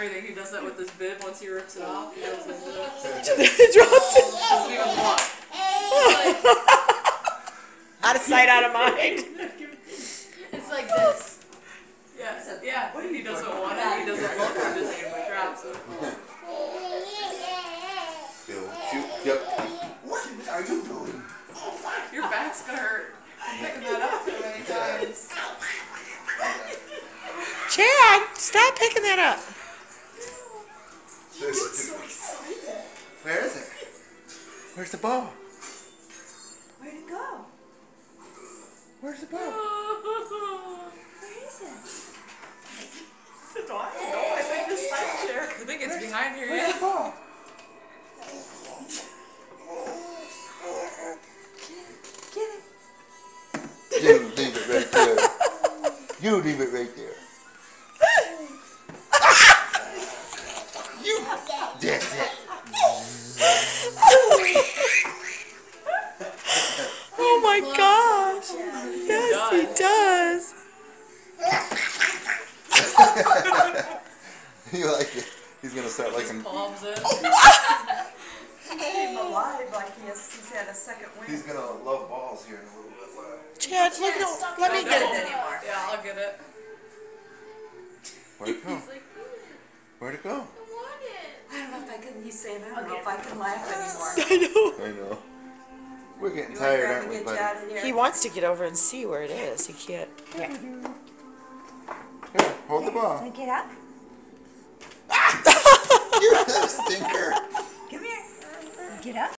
everything. He does that with his bib once he rips it off. He goes into it. Drops it. Doesn't even walk. Out of sight, out of mind. It's like this. Yeah, yeah. He doesn't want it. He doesn't look. He just drops it. Yep. What are you doing? Your back's gonna hurt. I'm picking that up too many times. Chad, stop picking that up. He's so excited. Where is it? Where's the ball? Where'd it go? Where's the ball? Where is it? I don't know. I think this side chair. I think it's behind here. Where's the ball? Get it. You leave it right there. You leave it right there. You. That's it. Oh my gosh. Yes, he does. You like it? He's gonna start liking. Palms in. Keep him alive like he's had a second wind. He's gonna love balls here in a little bit. Chad, look at let me Don't get get it. it anymore. Yeah, I'll get it. Where'd it go? He's like, Where'd it go? I want it. I don't know if I can, he's saying, I don't know if I can laugh anymore. I know. I know. We're getting You tired, want aren't to we, get buddy? you out of here? He wants to get over and see where it is. He can't. Yeah. Here, hold the ball. Wanna get up? You stinker. Come here. Get up.